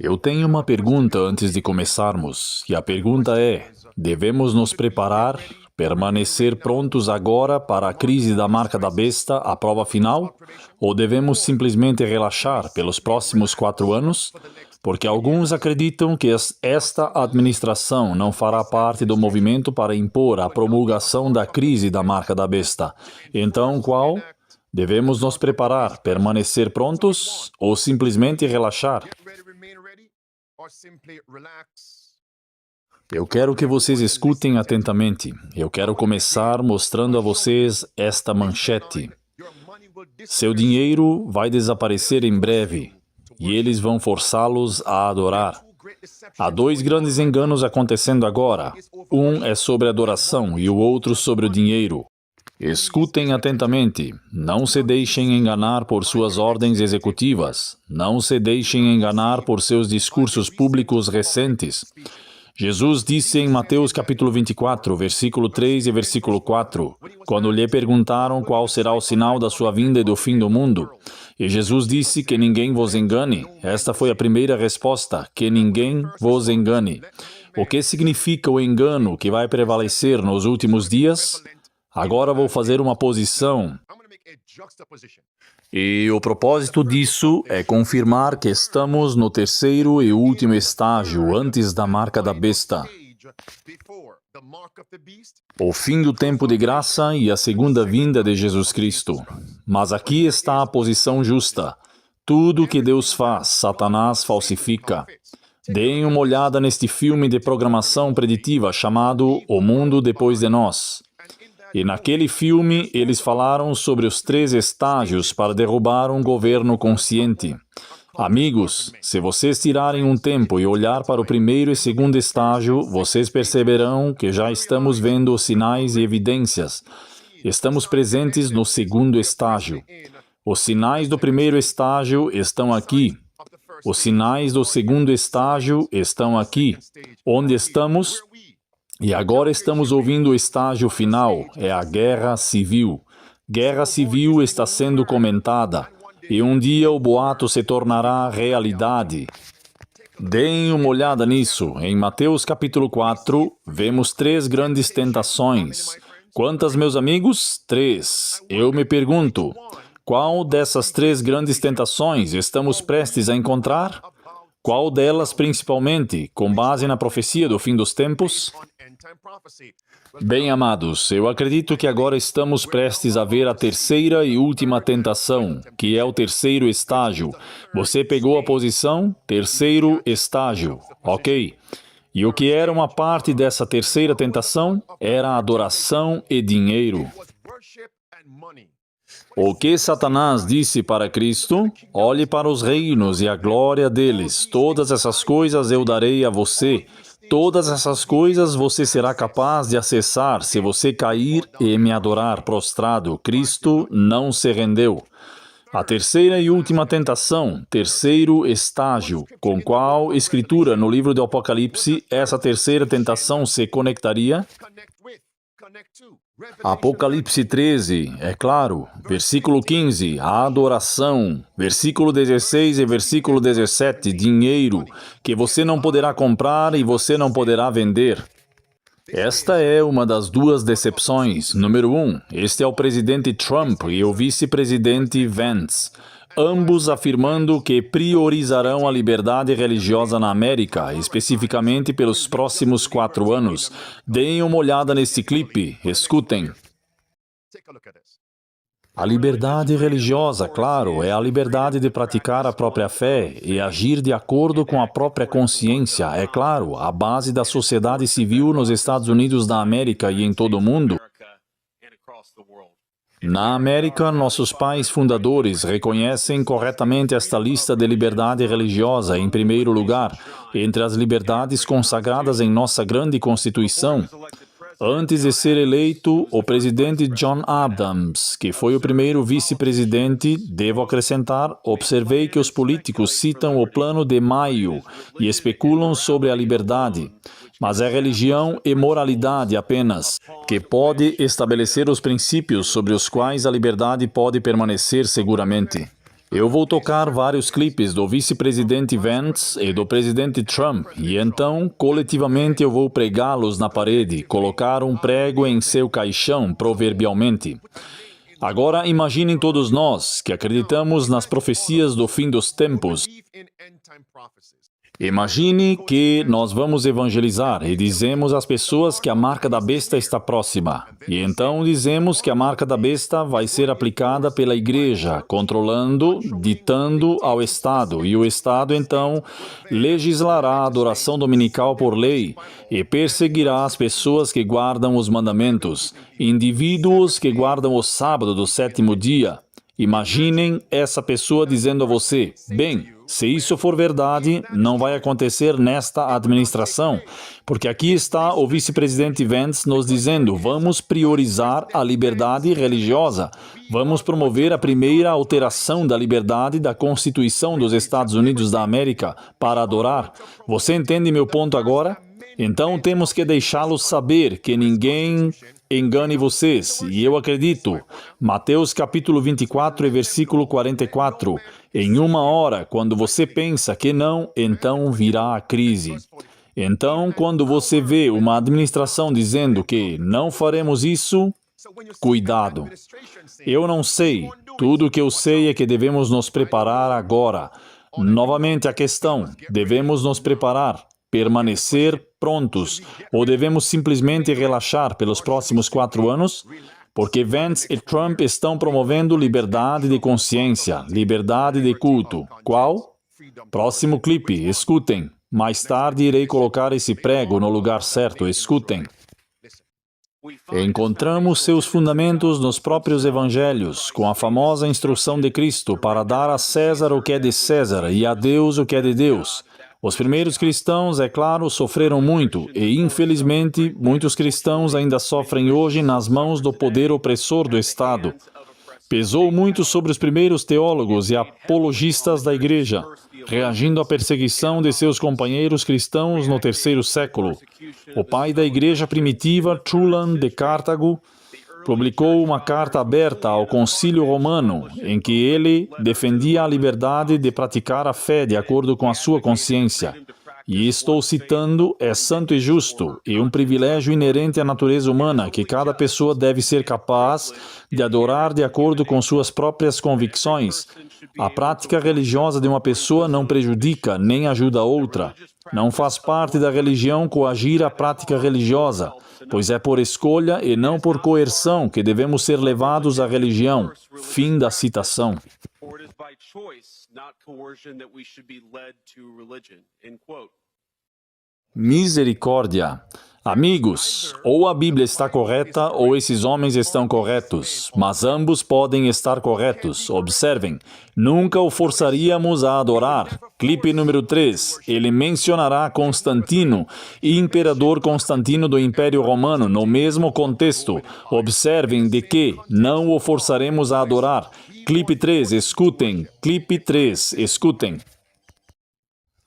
Eu tenho uma pergunta antes de começarmos, e a pergunta é: devemos nos preparar, permanecer prontos agora para a crise da marca da besta, a prova final? Ou devemos simplesmente relaxar pelos próximos 4 anos? Porque alguns acreditam que esta administração não fará parte do movimento para impor a promulgação da crise da marca da besta. Então, qual? Devemos nos preparar, permanecer prontos ou simplesmente relaxar? Eu quero que vocês escutem atentamente. Eu quero começar mostrando a vocês esta manchete. Seu dinheiro vai desaparecer em breve, e eles vão forçá-los a adorar. Há 2 grandes enganos acontecendo agora. Um é sobre a adoração e o outro sobre o dinheiro. Escutem atentamente. Não se deixem enganar por suas ordens executivas. Não se deixem enganar por seus discursos públicos recentes. Jesus disse em Mateus capítulo 24, versículo 3 e versículo 4, quando lhe perguntaram qual será o sinal da sua vinda e do fim do mundo. E Jesus disse que ninguém vos engane. Esta foi a primeira resposta, que ninguém vos engane. O que significa o engano que vai prevalecer nos últimos dias? Agora vou fazer uma posição. E o propósito disso é confirmar que estamos no terceiro e último estágio antes da marca da besta. O fim do tempo de graça e a segunda vinda de Jesus Cristo. Mas aqui está a posição justa. Tudo que Deus faz, Satanás falsifica. Deem uma olhada neste filme de programação preditiva chamado O Mundo Depois de Nós. E naquele filme, eles falaram sobre os 3 estágios para derrubar um governo consciente. Amigos, se vocês tirarem um tempo e olhar para o primeiro e segundo estágio, vocês perceberão que já estamos vendo os sinais e evidências. Estamos presentes no segundo estágio. Os sinais do primeiro estágio estão aqui. Os sinais do segundo estágio estão aqui. Onde estamos? E agora estamos ouvindo o estágio final, é a guerra civil. Guerra civil está sendo comentada, e um dia o boato se tornará realidade. Deem uma olhada nisso. Em Mateus capítulo 4, vemos 3 grandes tentações. Quantas, meus amigos? 3. Eu me pergunto, qual dessas 3 grandes tentações estamos prestes a encontrar? Qual delas, principalmente, com base na profecia do fim dos tempos? Bem, amados, eu acredito que agora estamos prestes a ver a terceira e última tentação, que é o terceiro estágio. Você pegou a posição? Terceiro estágio, ok? E o que era uma parte dessa terceira tentação? Era adoração e dinheiro. O que Satanás disse para Cristo? Olhe para os reinos e a glória deles. Todas essas coisas eu darei a você. Todas essas coisas você será capaz de acessar se você cair e me adorar prostrado. Cristo não se rendeu. A terceira e última tentação, terceiro estágio, com qual escritura no livro do Apocalipse essa terceira tentação se conectaria? Apocalipse 13, é claro, versículo 15, a adoração, versículo 16 e versículo 17, dinheiro, que você não poderá comprar e você não poderá vender. Esta é uma das 2 decepções. Número 1, este é o presidente Trump e o vice-presidente Vance, ambos afirmando que priorizarão a liberdade religiosa na América, especificamente pelos próximos 4 anos. Deem uma olhada nesse clipe, escutem. A liberdade religiosa, claro, é a liberdade de praticar a própria fé e agir de acordo com a própria consciência. É claro, a base da sociedade civil nos Estados Unidos da América e em todo o mundo. Na América, nossos pais fundadores reconhecem corretamente esta lista de liberdade religiosa em primeiro lugar, entre as liberdades consagradas em nossa grande Constituição. Antes de ser eleito, o presidente John Adams, que foi o primeiro vice-presidente, devo acrescentar, observei que os políticos citam o Plano de Maio e especulam sobre a liberdade. Mas é religião e moralidade apenas que pode estabelecer os princípios sobre os quais a liberdade pode permanecer seguramente. Eu vou tocar vários clipes do vice-presidente Vance e do presidente Trump, e então, coletivamente, eu vou pregá-los na parede, colocar um prego em seu caixão, proverbialmente. Agora, imaginem todos nós, que acreditamos nas profecias do fim dos tempos. Imagine que nós vamos evangelizar e dizemos às pessoas que a marca da besta está próxima. E então dizemos que a marca da besta vai ser aplicada pela igreja, controlando, ditando ao Estado. E o Estado, então, legislará a adoração dominical por lei e perseguirá as pessoas que guardam os mandamentos, indivíduos que guardam o sábado do sétimo dia. Imaginem essa pessoa dizendo a você: bem, se isso for verdade, não vai acontecer nesta administração, porque aqui está o vice-presidente Vance nos dizendo: vamos priorizar a liberdade religiosa, vamos promover a primeira alteração da liberdade da Constituição dos Estados Unidos da América para adorar. Você entende meu ponto agora? Então temos que deixá-los saber que ninguém engane vocês, e eu acredito. Mateus capítulo 24 e versículo 44. Em uma hora, quando você pensa que não, então virá a crise. Então, quando você vê uma administração dizendo que não faremos isso, cuidado. Eu não sei. Tudo o que eu sei é que devemos nos preparar agora. Novamente a questão: devemos nos preparar, permanecer prontos, ou devemos simplesmente relaxar pelos próximos 4 anos? Porque Vance e Trump estão promovendo liberdade de consciência, liberdade de culto. Qual? Próximo clipe, escutem. Mais tarde irei colocar esse prego no lugar certo, escutem. Encontramos seus fundamentos nos próprios evangelhos, com a famosa instrução de Cristo para dar a César o que é de César e a Deus o que é de Deus. Os primeiros cristãos, é claro, sofreram muito e, infelizmente, muitos cristãos ainda sofrem hoje nas mãos do poder opressor do Estado. Pesou muito sobre os primeiros teólogos e apologistas da Igreja, reagindo à perseguição de seus companheiros cristãos no 3º século. O pai da Igreja primitiva, Trulan de Cartago, publicou uma carta aberta ao Concílio Romano, em que ele defendia a liberdade de praticar a fé de acordo com a sua consciência. E estou citando: é santo e justo, e um privilégio inerente à natureza humana que cada pessoa deve ser capaz de adorar de acordo com suas próprias convicções. A prática religiosa de uma pessoa não prejudica nem ajuda a outra. Não faz parte da religião coagir a prática religiosa, pois é por escolha e não por coerção que devemos ser levados à religião. Fim da citação. Misericórdia. Amigos, ou a Bíblia está correta ou esses homens estão corretos, mas ambos podem estar corretos. Observem, nunca o forçaríamos a adorar. Clipe número 3, ele mencionará Constantino, imperador Constantino do Império Romano, no mesmo contexto. Observem de que não o forçaremos a adorar. Clipe 3, escutem. Clipe 3, escutem.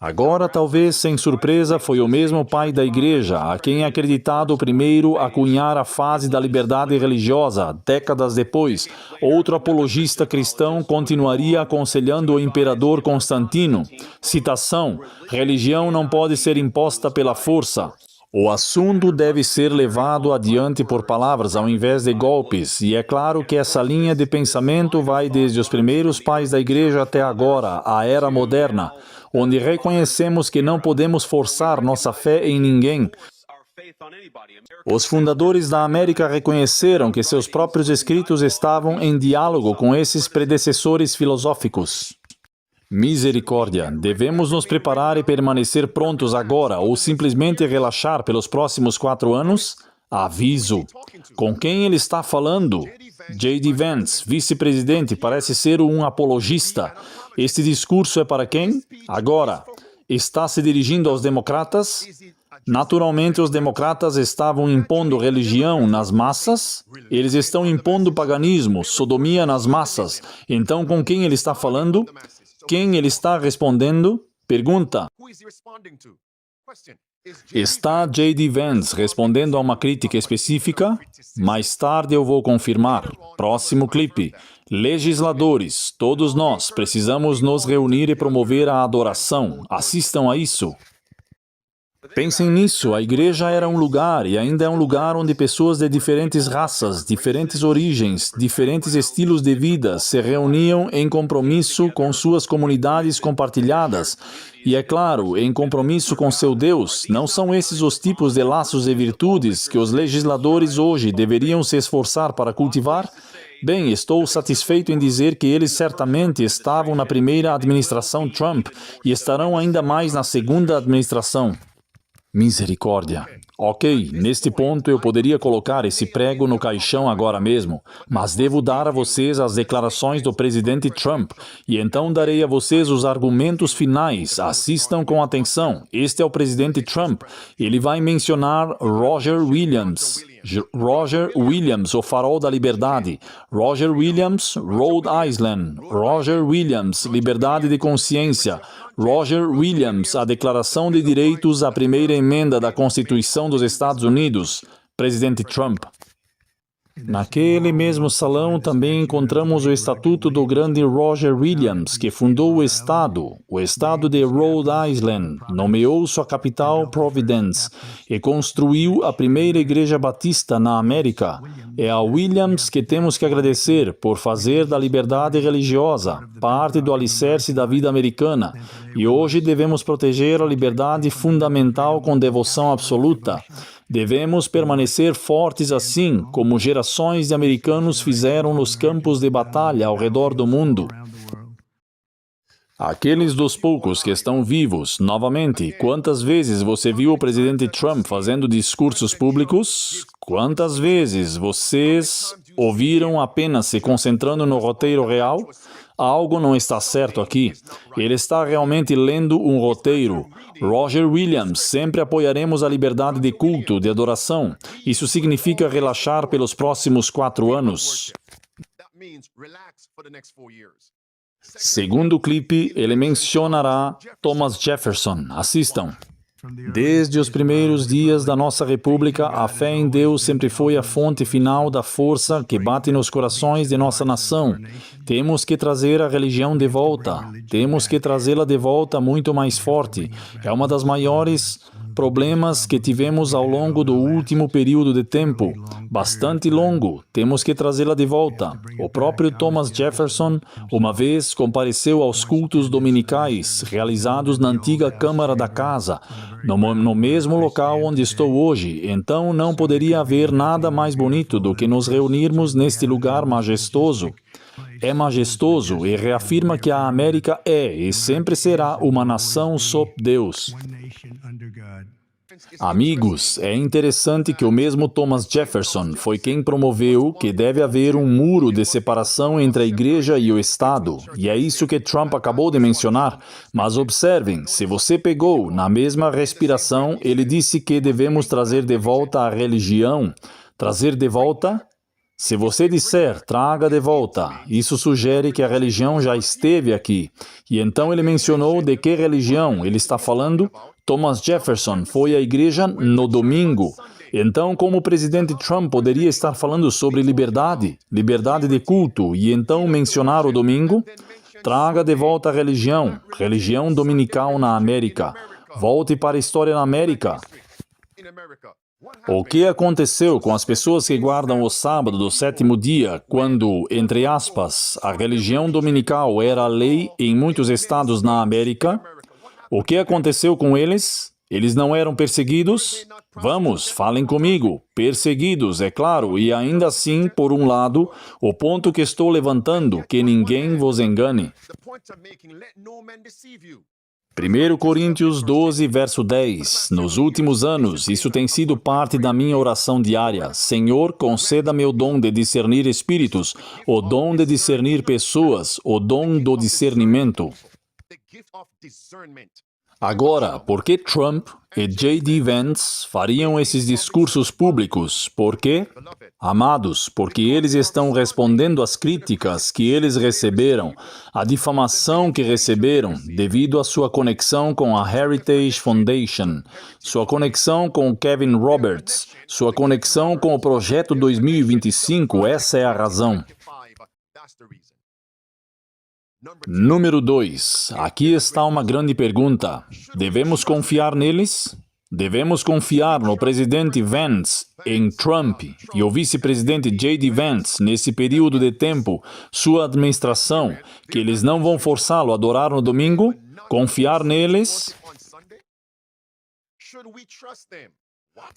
Agora, talvez sem surpresa, foi o mesmo pai da Igreja a quem é acreditado primeiro a cunhar a fase da liberdade religiosa. Décadas depois, outro apologista cristão continuaria aconselhando o imperador Constantino. Citação: religião não pode ser imposta pela força. O assunto deve ser levado adiante por palavras ao invés de golpes, e é claro que essa linha de pensamento vai desde os primeiros pais da Igreja até agora, a era moderna, onde reconhecemos que não podemos forçar nossa fé em ninguém. Os fundadores da América reconheceram que seus próprios escritos estavam em diálogo com esses predecessores filosóficos. Misericórdia. Devemos nos preparar e permanecer prontos agora ou simplesmente relaxar pelos próximos 4 anos? Aviso. Com quem ele está falando? J.D. Vance, vice-presidente, parece ser um apologista. Este discurso é para quem? Agora, está se dirigindo aos democratas? Naturalmente, os democratas estavam impondo religião nas massas. Eles estão impondo paganismo, sodomia nas massas. Então, com quem ele está falando? Quem ele está respondendo? Pergunta. Está J.D. Vance respondendo a uma crítica específica? Mais tarde eu vou confirmar. Próximo clipe. Legisladores, todos nós precisamos nos reunir e promover a adoração. Assistam a isso. Pensem nisso, a igreja era um lugar e ainda é um lugar onde pessoas de diferentes raças, diferentes origens, diferentes estilos de vida se reuniam em compromisso com suas comunidades compartilhadas e, é claro, em compromisso com seu Deus. Não são esses os tipos de laços e virtudes que os legisladores hoje deveriam se esforçar para cultivar? Bem, estou satisfeito em dizer que eles certamente estavam na primeira administração Trump e estarão ainda mais na segunda administração. Misericórdia. Ok, neste ponto eu poderia colocar esse prego no caixão agora mesmo, mas devo dar a vocês as declarações do presidente Trump e então darei a vocês os argumentos finais. Assistam com atenção. Este é o presidente Trump. Ele vai mencionar Roger Williams. Roger Williams, o farol da liberdade. Roger Williams, Rhode Island. Roger Williams, liberdade de consciência. Roger Williams, a Declaração de Direitos à Primeira Emenda da Constituição dos Estados Unidos. Presidente Trump. Naquele mesmo salão também encontramos o estatuto do grande Roger Williams, que fundou o estado de Rhode Island, nomeou sua capital Providence e construiu a primeira igreja batista na América. É a Williams que temos que agradecer por fazer da liberdade religiosa parte do alicerce da vida americana. E hoje devemos proteger a liberdade fundamental com devoção absoluta. Devemos permanecer fortes assim, como gerações de americanos fizeram nos campos de batalha ao redor do mundo. Aqueles dos poucos que estão vivos, novamente, quantas vezes você viu o presidente Trump fazendo discursos públicos? Quantas vezes vocês ouviram apenas se concentrando no roteiro real? Algo não está certo aqui. Ele está realmente lendo um roteiro. Roger Williams, sempre apoiaremos a liberdade de culto, de adoração. Isso significa relaxar pelos próximos 4 anos. Segundo clipe, ele mencionará Thomas Jefferson. Assistam. Desde os primeiros dias da nossa república, a fé em Deus sempre foi a fonte final da força que bate nos corações de nossa nação. Temos que trazer a religião de volta. Temos que trazê-la de volta muito mais forte. É uma das maiores problemas que tivemos ao longo do último período de tempo. Bastante longo. Temos que trazê-la de volta. O próprio Thomas Jefferson, uma vez, compareceu aos cultos dominicais, realizados na antiga Câmara da Casa, no mesmo local onde estou hoje. Então não poderia haver nada mais bonito do que nos reunirmos neste lugar majestoso. É majestoso e reafirma que a América é e sempre será uma nação sob Deus. Amigos, é interessante que o mesmo Thomas Jefferson foi quem promoveu que deve haver um muro de separação entre a igreja e o Estado. E é isso que Trump acabou de mencionar. Mas observem, se você pegou na mesma respiração, ele disse que devemos trazer de volta a religião. Trazer de volta? Se você disser, traga de volta, isso sugere que a religião já esteve aqui. E então ele mencionou de que religião ele está falando? Thomas Jefferson foi à igreja no domingo. Então, como o presidente Trump poderia estar falando sobre liberdade, liberdade de culto, e então mencionar o domingo? Traga de volta a religião, religião dominical na América. Volte para a história na América. O que aconteceu com as pessoas que guardam o sábado do 7º dia, quando, entre aspas, a religião dominical era a lei em muitos estados na América? O que aconteceu com eles? Eles não eram perseguidos? Vamos, falem comigo. Perseguidos, é claro, e ainda assim, por um lado, o ponto que estou levantando, que ninguém vos engane. 1 Coríntios 12, verso 10. Nos últimos anos, isso tem sido parte da minha oração diária. Senhor, conceda-me o dom de discernir espíritos, o dom de discernir pessoas, o dom do discernimento. Agora, por que Trump e J.D. Vance fariam esses discursos públicos? Por quê? Amados, porque eles estão respondendo às críticas que eles receberam, à difamação que receberam devido à sua conexão com a Heritage Foundation, sua conexão com o Kevin Roberts, sua conexão com o Projeto 2025, essa é a razão. Número 2. Aqui está uma grande pergunta. Devemos confiar neles? Devemos confiar no presidente Vance, em Trump e o vice-presidente J.D. Vance nesse período de tempo, sua administração, que eles não vão forçá-lo a adorar no domingo? Confiar neles?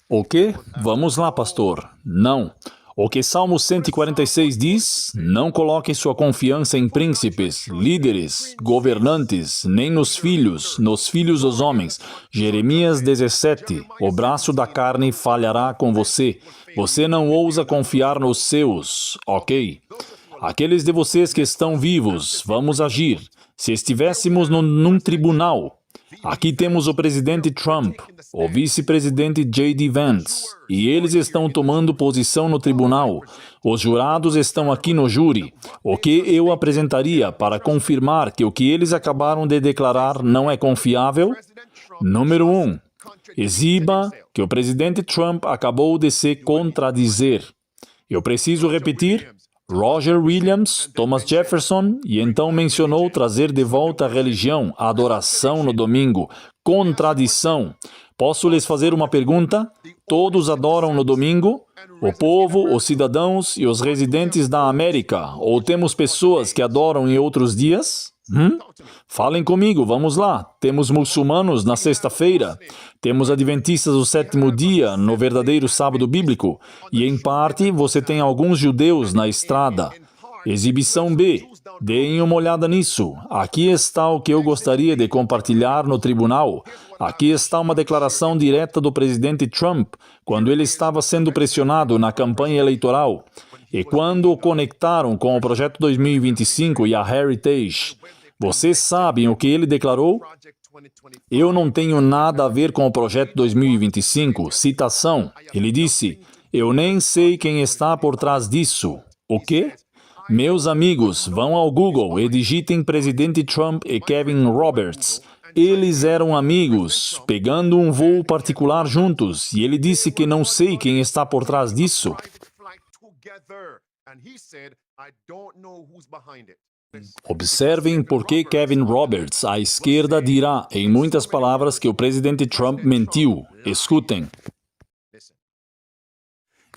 O quê? Vamos lá, pastor. Não. O que Salmo 146 diz, não coloque sua confiança em príncipes, líderes, governantes, nem nos filhos dos homens. Jeremias 17, o braço da carne falhará com você. Você não ousa confiar nos seus, ok? Aqueles de vocês que estão vivos, vamos agir. Se estivéssemos num tribunal, aqui temos o presidente Trump, o vice-presidente J.D. Vance, e eles estão tomando posição no tribunal. Os jurados estão aqui no júri. O que eu apresentaria para confirmar que o que eles acabaram de declarar não é confiável? Número 1. Exiba que o presidente Trump acabou de se contradizer. Eu preciso repetir? Roger Williams, Thomas Jefferson, e então mencionou trazer de volta a religião, a adoração no domingo. Contradição. Posso lhes fazer uma pergunta? Todos adoram no domingo? O povo, os cidadãos e os residentes da América? Ou temos pessoas que adoram em outros dias? Falem comigo, vamos lá. Temos muçulmanos na sexta-feira. Temos adventistas do sétimo dia no verdadeiro sábado bíblico. E, em parte, você tem alguns judeus na estrada. Exibição B. Deem uma olhada nisso. Aqui está o que eu gostaria de compartilhar no tribunal. Aqui está uma declaração direta do presidente Trump, quando ele estava sendo pressionado na campanha eleitoral. E quando o conectaram com o Projeto 2025 e a Heritage. Vocês sabem o que ele declarou? Eu não tenho nada a ver com o Projeto 2025. Citação. Ele disse, eu nem sei quem está por trás disso. O quê? Meus amigos, vão ao Google e digitem presidente Trump e Kevin Roberts. Eles eram amigos, pegando um voo particular juntos, e ele disse que não sei quem está por trás disso. Observem por que Kevin Roberts, à esquerda, dirá, em muitas palavras, que o presidente Trump mentiu. Escutem.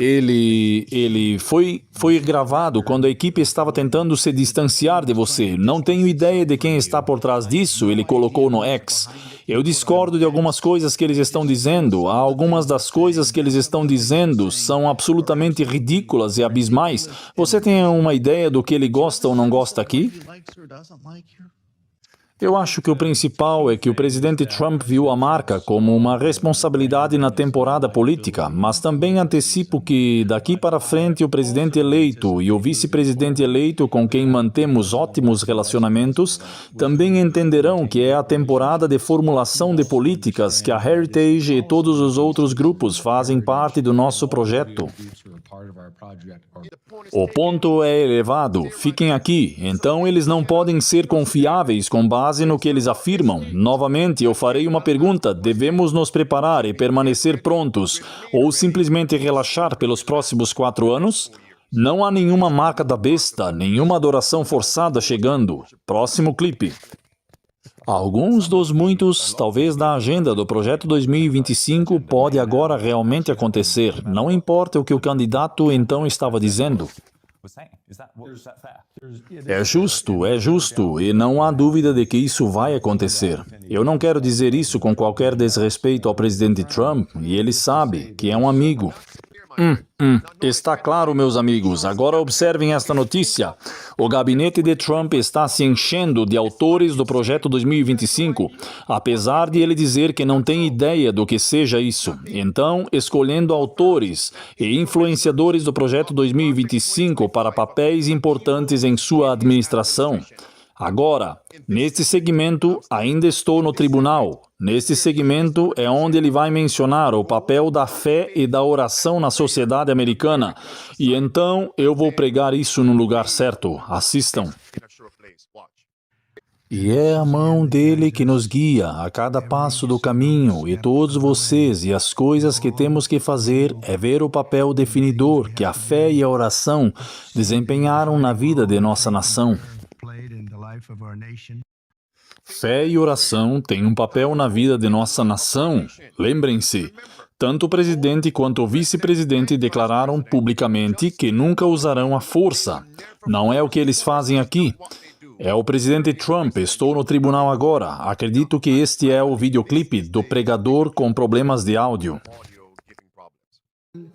Ele foi gravado quando a equipe estava tentando se distanciar de você. Não tenho ideia de quem está por trás disso, ele colocou no X. Eu discordo de algumas coisas que eles estão dizendo. Algumas das coisas que eles estão dizendo são absolutamente ridículas e abismais. Você tem uma ideia do que ele gosta ou não gosta aqui? Eu acho que o principal é que o presidente Trump viu a marca como uma responsabilidade na temporada política, mas também antecipo que daqui para frente o presidente eleito e o vice-presidente eleito com quem mantemos ótimos relacionamentos também entenderão que é a temporada de formulação de políticas que a Heritage e todos os outros grupos fazem parte do nosso projeto. O ponto é elevado. Fiquem aqui. Então eles não podem ser confiáveis com base no que eles afirmam. Novamente, eu farei uma pergunta. Devemos nos preparar e permanecer prontos ou simplesmente relaxar pelos próximos 4 anos? Não há nenhuma marca da besta, nenhuma adoração forçada chegando. Próximo clipe. Alguns dos muitos, talvez da agenda do Projeto 2025, pode agora realmente acontecer. Não importa o que o candidato então estava dizendo. É justo, e não há dúvida de que isso vai acontecer. Eu não quero dizer isso com qualquer desrespeito ao presidente Trump, e ele sabe que é um amigo. Está claro, meus amigos. Agora observem esta notícia. O gabinete de Trump está se enchendo de autores do Projeto 2025, apesar de ele dizer que não tem ideia do que seja isso. Então, escolhendo autores e influenciadores do Projeto 2025 para papéis importantes em sua administração. Agora, neste segmento, ainda estou no tribunal. Neste segmento é onde ele vai mencionar o papel da fé e da oração na sociedade americana. E então eu vou pregar isso no lugar certo. Assistam. E é a mão dele que nos guia a cada passo do caminho, e todos vocês e as coisas que temos que fazer é ver o papel definidor que a fé e a oração desempenharam na vida de nossa nação. Fé e oração têm um papel na vida de nossa nação. Lembrem-se, tanto o presidente quanto o vice-presidente declararam publicamente que nunca usarão a força. Não é o que eles fazem aqui. É o presidente Trump. Estou no tribunal agora. Acredito que este é o videoclipe do pregador com problemas de áudio.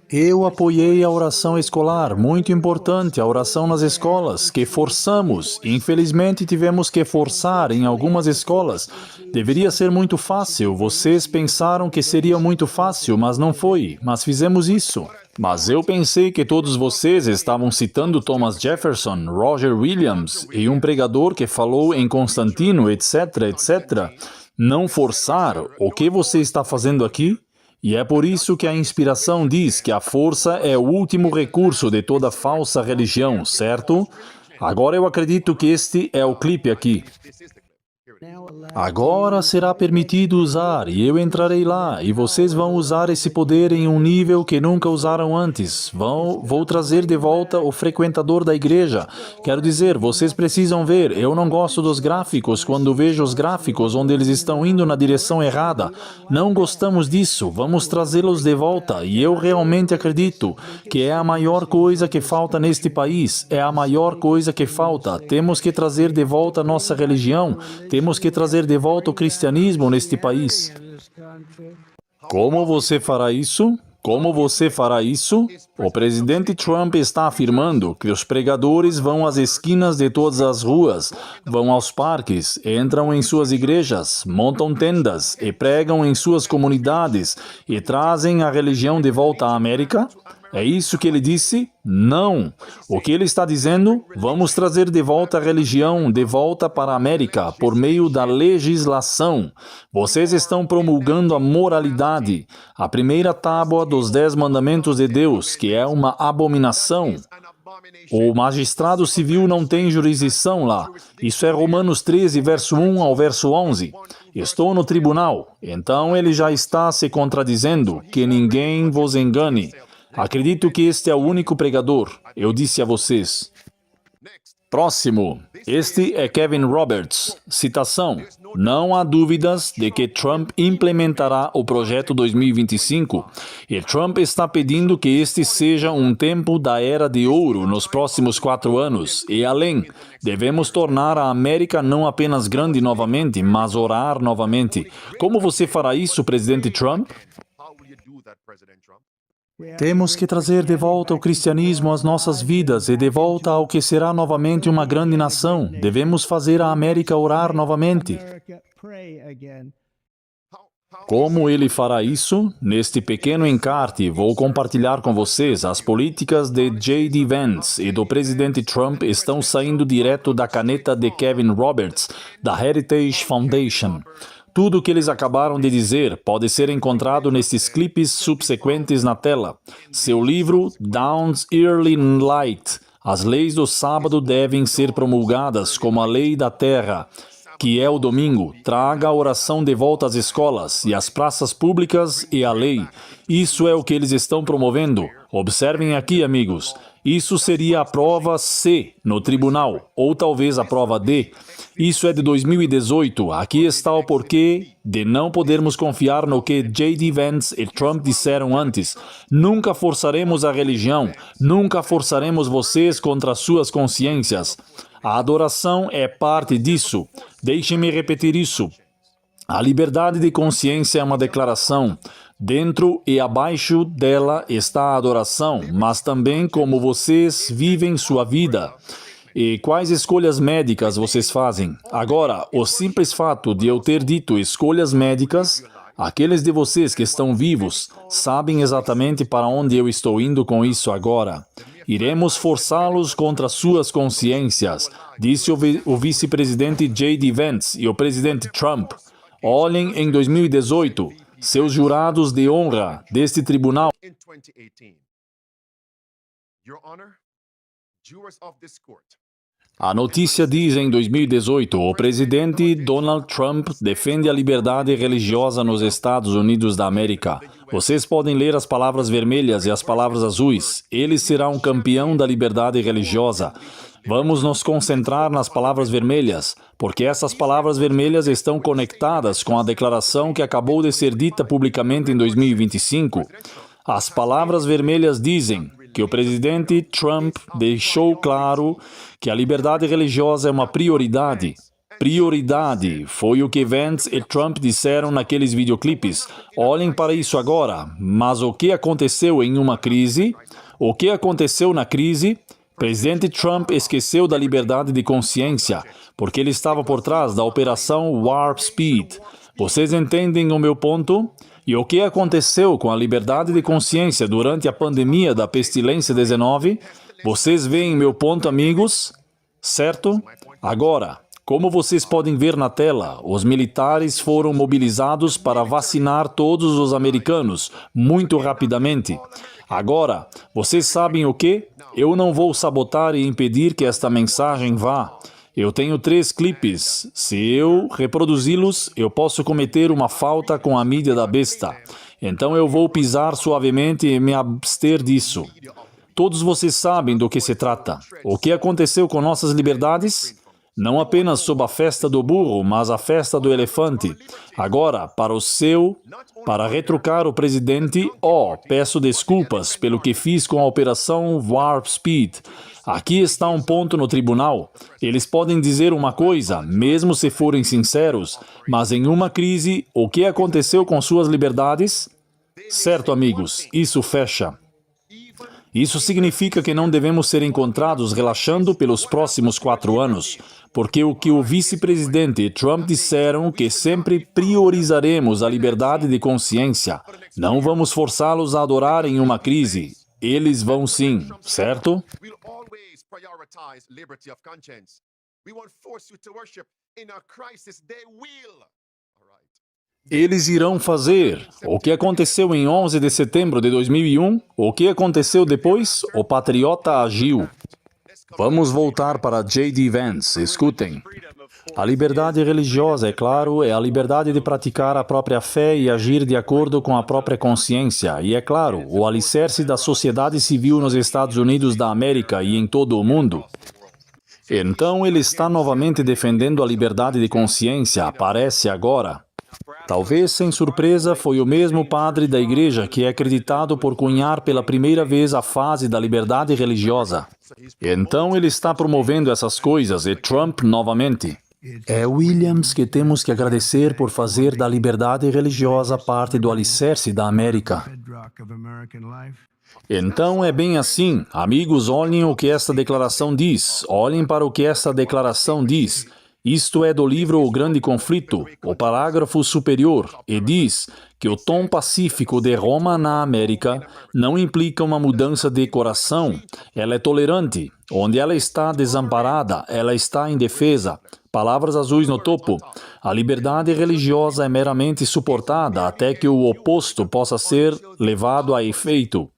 Eu apoiei a oração escolar, muito importante, a oração nas escolas, que forçamos. Infelizmente, tivemos que forçar em algumas escolas. Deveria ser muito fácil. Vocês pensaram que seria muito fácil, mas não foi. Mas fizemos isso. Mas eu pensei que todos vocês estavam citando Thomas Jefferson, Roger Williams e um pregador que falou em Constantino, etc, etc. Não forçar. O que você está fazendo aqui? E é por isso que a inspiração diz que a força é o último recurso de toda falsa religião, certo? Agora eu acredito que este é o clipe aqui. Agora será permitido usar, e eu entrarei lá, e vocês vão usar esse poder em um nível que nunca usaram antes. Vou trazer de volta o frequentador da igreja. Quero dizer, vocês precisam ver, eu não gosto dos gráficos quando vejo os gráficos onde eles estão indo na direção errada. Não gostamos disso, vamos trazê-los de volta, e eu realmente acredito que é a maior coisa que falta neste país, é a maior coisa que falta. Temos que trazer de volta nossa religião, temos que trazer de volta o cristianismo neste país. Como você fará isso? Como você fará isso? O presidente Trump está afirmando que os pregadores vão às esquinas de todas as ruas, vão aos parques, entram em suas igrejas, montam tendas e pregam em suas comunidades e trazem a religião de volta à América? É isso que ele disse? Não. O que ele está dizendo? Vamos trazer de volta a religião, de volta para a América, por meio da legislação. Vocês estão promulgando a moralidade, a primeira tábua dos 10 mandamentos de Deus, que é uma abominação. O magistrado civil não tem jurisdição lá. Isso é Romanos 13, verso 1 ao verso 11. Estou no tribunal. Então ele já está se contradizendo. Que ninguém vos engane. Acredito que este é o único pregador. Eu disse a vocês. Próximo. Este é Kevin Roberts. Citação. Não há dúvidas de que Trump implementará o projeto 2025 e Trump está pedindo que este seja um tempo da era de ouro nos próximos 4 anos e além. Devemos tornar a América não apenas grande novamente, mas orar novamente. Como você fará isso, presidente Trump? Temos que trazer de volta o cristianismo às nossas vidas e de volta ao que será novamente uma grande nação. Devemos fazer a América orar novamente. Como ele fará isso? Neste pequeno encarte, vou compartilhar com vocês as políticas de J.D. Vance e do presidente Trump estão saindo direto da caneta de Kevin Roberts, da Heritage Foundation. Tudo o que eles acabaram de dizer pode ser encontrado nesses clipes subsequentes na tela. Seu livro, Down's Early Light. As leis do sábado devem ser promulgadas como a lei da terra, que é o domingo. Traga a oração de volta às escolas e às praças públicas e a lei. Isso é o que eles estão promovendo. Observem aqui, amigos. Isso seria a prova C no tribunal, ou talvez a prova D. Isso é de 2018. Aqui está o porquê de não podermos confiar no que J.D. Vance e Trump disseram antes. Nunca forçaremos a religião. Nunca forçaremos vocês contra suas consciências. A adoração é parte disso. Deixem-me repetir isso. A liberdade de consciência é uma declaração. Dentro e abaixo dela está a adoração, mas também como vocês vivem sua vida. E quais escolhas médicas vocês fazem? Agora, o simples fato de eu ter dito escolhas médicas, aqueles de vocês que estão vivos sabem exatamente para onde eu estou indo com isso agora. Iremos forçá-los contra suas consciências, disse o vice-presidente J.D. Vance e o presidente Trump. Olhem em 2018, seus jurados de honra deste tribunal. A notícia diz em 2018, o presidente Donald Trump defende a liberdade religiosa nos Estados Unidos da América. Vocês podem ler as palavras vermelhas e as palavras azuis. Ele será um campeão da liberdade religiosa. Vamos nos concentrar nas palavras vermelhas, porque essas palavras vermelhas estão conectadas com a declaração que acabou de ser dita publicamente em 2025. As palavras vermelhas dizem que o presidente Trump deixou claro que a liberdade religiosa é uma prioridade. Prioridade foi o que Vance e Trump disseram naqueles videoclipes. Olhem para isso agora. Mas o que aconteceu em uma crise? O que aconteceu na crise? Presidente Trump esqueceu da liberdade de consciência, porque ele estava por trás da Operação Warp Speed. Vocês entendem o meu ponto? E o que aconteceu com a liberdade de consciência durante a pandemia da pestilência 19? Vocês veem meu ponto, amigos? Certo? Agora, como vocês podem ver na tela, os militares foram mobilizados para vacinar todos os americanos muito rapidamente. Agora, vocês sabem o quê? Eu não vou sabotar e impedir que esta mensagem vá. Eu tenho 3 clipes. Se eu reproduzi-los, eu posso cometer uma falta com a mídia da besta. Então eu vou pisar suavemente e me abster disso. Todos vocês sabem do que se trata. O que aconteceu com nossas liberdades? Não apenas sob a festa do burro, mas a festa do elefante. Agora, para retrucar o presidente, peço desculpas pelo que fiz com a Operação Warp Speed. Aqui está um ponto no tribunal. Eles podem dizer uma coisa, mesmo se forem sinceros, mas em uma crise, o que aconteceu com suas liberdades? Certo, amigos, isso fecha. Isso significa que não devemos ser encontrados relaxando pelos próximos 4 anos, porque o que o vice-presidente e Trump disseram que sempre priorizaremos a liberdade de consciência. Não vamos forçá-los a adorar em uma crise. Eles vão sim, certo? Eles irão fazer. O que aconteceu em 11 de setembro de 2001? O que aconteceu depois? O patriota agiu. Vamos voltar para J.D. Vance. Escutem. A liberdade religiosa, é claro, é a liberdade de praticar a própria fé e agir de acordo com a própria consciência. E é claro, o alicerce da sociedade civil nos Estados Unidos da América e em todo o mundo. Então ele está novamente defendendo a liberdade de consciência, aparece agora. Talvez, sem surpresa, foi o mesmo padre da igreja que é acreditado por cunhar pela primeira vez a fase da liberdade religiosa. Então ele está promovendo essas coisas e Trump novamente. É Williams que temos que agradecer por fazer da liberdade religiosa parte do alicerce da América. Então é bem assim. Amigos, olhem o que esta declaração diz. Olhem para o que esta declaração diz. Isto é do livro O Grande Conflito, o parágrafo superior, e diz que o tom pacífico de Roma na América não implica uma mudança de coração. Ela é tolerante. Onde ela está desamparada, ela está indefesa. Palavras azuis no topo. A liberdade religiosa é meramente suportada até que o oposto possa ser levado a efeito.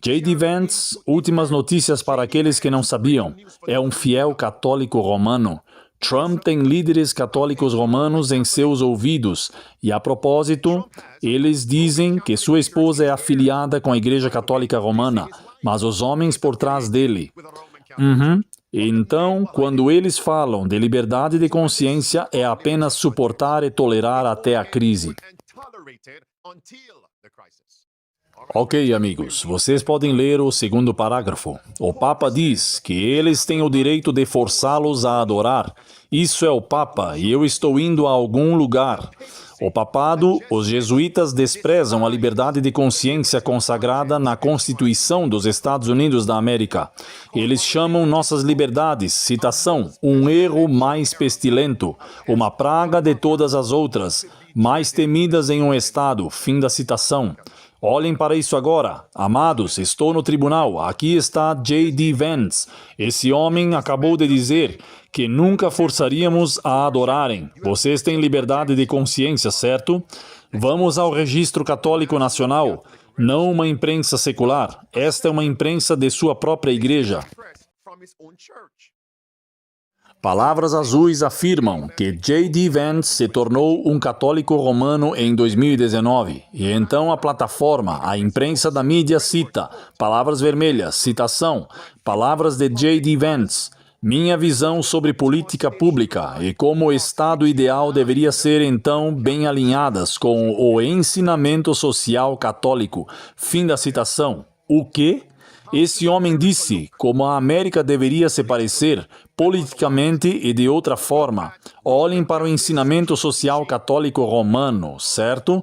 J.D. Vance, últimas notícias para aqueles que não sabiam, é um fiel católico romano. Trump tem líderes católicos romanos em seus ouvidos e, a propósito, eles dizem que sua esposa é afiliada com a Igreja Católica Romana, mas os homens por trás dele. Então, quando eles falam de liberdade de consciência, é apenas suportar e tolerar até a crise. Ok, amigos, vocês podem ler o segundo parágrafo. O Papa diz que eles têm o direito de forçá-los a adorar. Isso é o Papa e eu estou indo a algum lugar. O papado, os jesuítas desprezam a liberdade de consciência consagrada na Constituição dos Estados Unidos da América. Eles chamam nossas liberdades, citação, um erro mais pestilento, uma praga de todas as outras, mais temidas em um Estado, fim da citação. Olhem para isso agora. Amados, estou no tribunal. Aqui está J.D. Vance. Esse homem acabou de dizer que nunca forçaríamos a adorarem. Vocês têm liberdade de consciência, certo? Vamos ao Registro Católico Nacional. Não uma imprensa secular. Esta é uma imprensa de sua própria igreja. Palavras Azuis afirmam que J.D. Vance se tornou um católico romano em 2019. E então a plataforma, a imprensa da mídia cita, Palavras Vermelhas, citação, palavras de J.D. Vance, minha visão sobre política pública e como o Estado ideal deveria ser então bem alinhadas com o ensinamento social católico. Fim da citação. O quê? Esse homem disse como a América deveria se parecer, politicamente e de outra forma. Olhem para o ensinamento social católico romano, certo?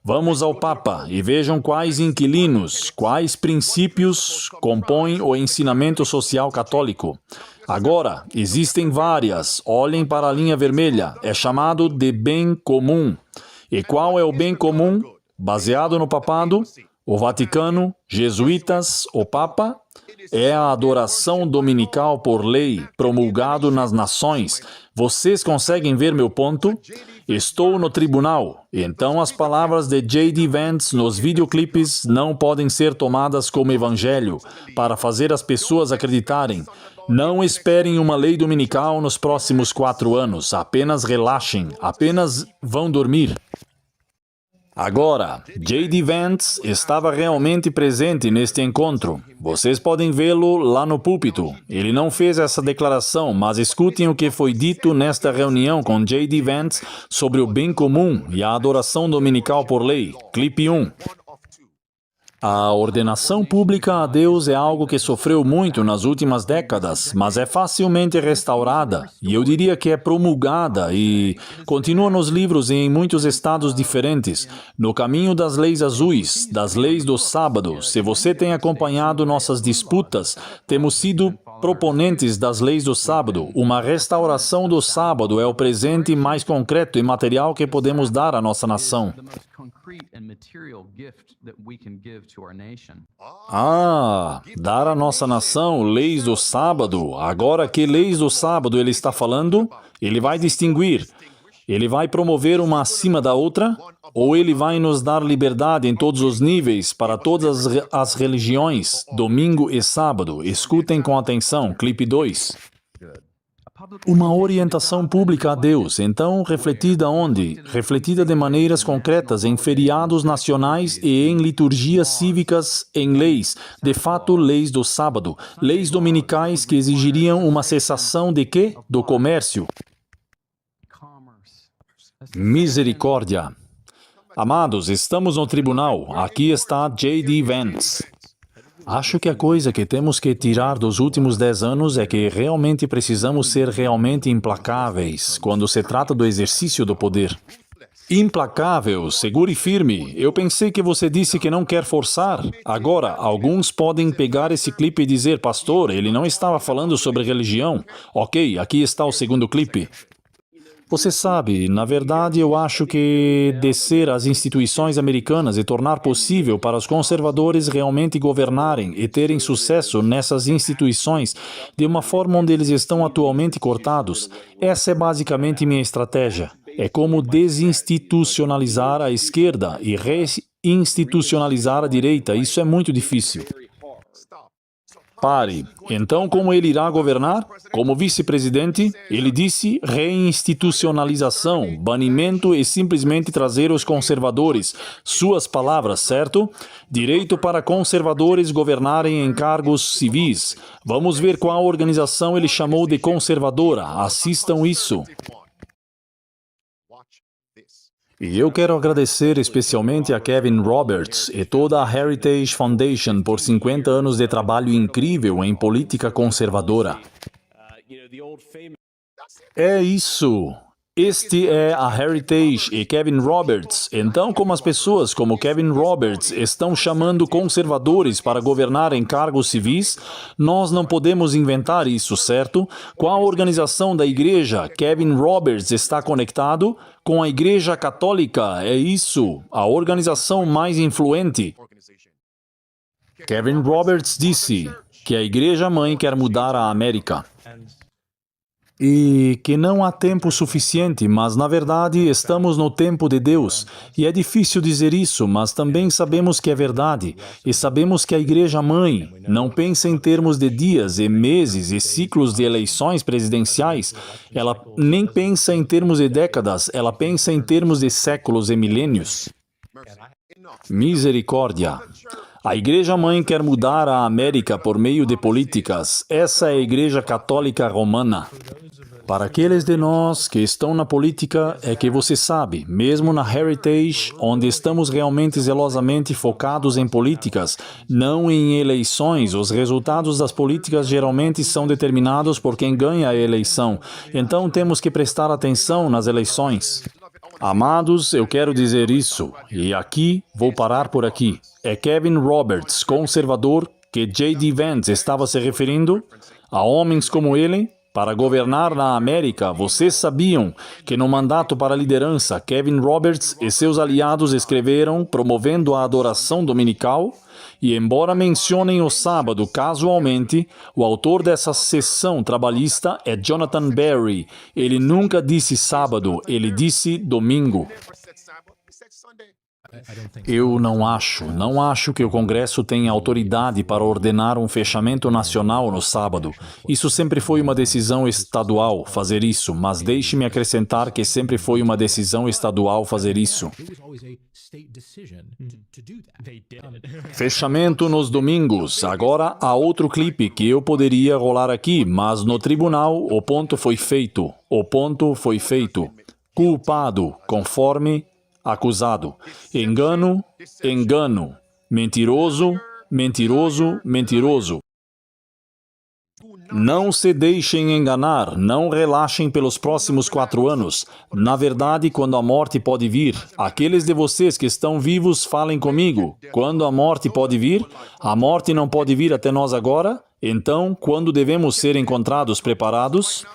Vamos ao Papa e vejam quais inquilinos, quais princípios compõem o ensinamento social católico. Agora, existem várias. Olhem para a linha vermelha. É chamado de bem comum. E qual é o bem comum? Baseado no papado? O Vaticano, jesuítas, o Papa, é a adoração dominical por lei, promulgado nas nações. Vocês conseguem ver meu ponto? Estou no tribunal. Então as palavras de J.D. Vance nos videoclipes não podem ser tomadas como evangelho, para fazer as pessoas acreditarem. Não esperem uma lei dominical nos próximos 4 anos. Apenas relaxem. Apenas vão dormir. Agora, J.D. Vance estava realmente presente neste encontro. Vocês podem vê-lo lá no púlpito. Ele não fez essa declaração, mas escutem o que foi dito nesta reunião com J.D. Vance sobre o bem comum e a adoração dominical por lei. Clipe 1. A ordenação pública a Deus é algo que sofreu muito nas últimas décadas, mas é facilmente restaurada, e eu diria que é promulgada e continua nos livros e em muitos estados diferentes, no caminho das leis azuis, das leis do sábado. Se você tem acompanhado nossas disputas, temos sido proponentes das leis do sábado. Uma restauração do sábado é o presente mais concreto e material que podemos dar à nossa nação. Dar à nossa nação leis do sábado. Agora, que leis do sábado ele está falando? Ele vai distinguir. Ele vai promover uma acima da outra? Ou ele vai nos dar liberdade em todos os níveis, para todas as religiões, domingo e sábado? Escutem com atenção, clipe 2. Uma orientação pública a Deus, então refletida onde? Refletida de maneiras concretas em feriados nacionais e em liturgias cívicas, em leis, de fato leis do sábado, leis dominicais que exigiriam uma cessação de quê? Do comércio. Misericórdia. Amados, estamos no tribunal. Aqui está J.D. Vance. Acho que a coisa que temos que tirar dos últimos 10 anos é que realmente precisamos ser realmente implacáveis quando se trata do exercício do poder. Implacável, segure firme. Eu pensei que você disse que não quer forçar. Agora, alguns podem pegar esse clipe e dizer, pastor, ele não estava falando sobre religião. Ok, aqui está o segundo clipe. Você sabe, na verdade, eu acho que descer às instituições americanas e tornar possível para os conservadores realmente governarem e terem sucesso nessas instituições de uma forma onde eles estão atualmente cortados, essa é basicamente minha estratégia. É como desinstitucionalizar a esquerda e reinstitucionalizar a direita. Isso é muito difícil. Pare. Então, como ele irá governar? Como vice-presidente, ele disse reinstitucionalização, banimento e simplesmente trazer os conservadores. Suas palavras, certo? Direito para conservadores governarem em cargos civis. Vamos ver qual organização ele chamou de conservadora. Assistam isso. E eu quero agradecer especialmente a Kevin Roberts e toda a Heritage Foundation por 50 anos de trabalho incrível em política conservadora. É isso. Este é a Heritage e Kevin Roberts. Então, como as pessoas como Kevin Roberts estão chamando conservadores para governar em cargos civis, nós não podemos inventar isso, certo? Qual organização da igreja Kevin Roberts está conectado? Com a Igreja Católica, é isso, a organização mais influente. Kevin Roberts disse que a Igreja Mãe quer mudar a América. E que não há tempo suficiente, mas na verdade estamos no tempo de Deus. E é difícil dizer isso, mas também sabemos que é verdade. E sabemos que a Igreja Mãe não pensa em termos de dias e meses e ciclos de eleições presidenciais. Ela nem pensa em termos de décadas, ela pensa em termos de séculos e milênios. Misericórdia. A Igreja Mãe quer mudar a América por meio de políticas. Essa é a Igreja Católica Romana. Para aqueles de nós que estão na política, é que você sabe, mesmo na Heritage, onde estamos realmente zelosamente focados em políticas, não em eleições, os resultados das políticas geralmente são determinados por quem ganha a eleição. Então temos que prestar atenção nas eleições. Amados, eu quero dizer isso, e aqui vou parar por aqui. É Kevin Roberts, conservador, que J.D. Vance estava se referindo? A homens como ele? Para governar na América, vocês sabiam que no mandato para a liderança, Kevin Roberts e seus aliados escreveram promovendo a adoração dominical? E embora mencionem o sábado casualmente, o autor dessa sessão trabalhista é Jonathan Berry. Ele nunca disse sábado, ele disse domingo. Eu não acho que o Congresso tenha autoridade para ordenar um fechamento nacional no sábado. Isso sempre foi uma decisão estadual fazer isso, mas deixe-me acrescentar que sempre foi uma decisão estadual fazer isso. Fechamento nos domingos. Agora há outro clipe que eu poderia rolar aqui, mas no tribunal o ponto foi feito. O ponto foi feito. Culpado, conforme acusado. Engano, engano. Mentiroso, mentiroso, mentiroso. Não se deixem enganar, não relaxem pelos próximos 4 anos. Na verdade, quando a morte pode vir, aqueles de vocês que estão vivos, falem comigo. Quando a morte pode vir? A morte não pode vir até nós agora? Então, quando devemos ser encontrados preparados?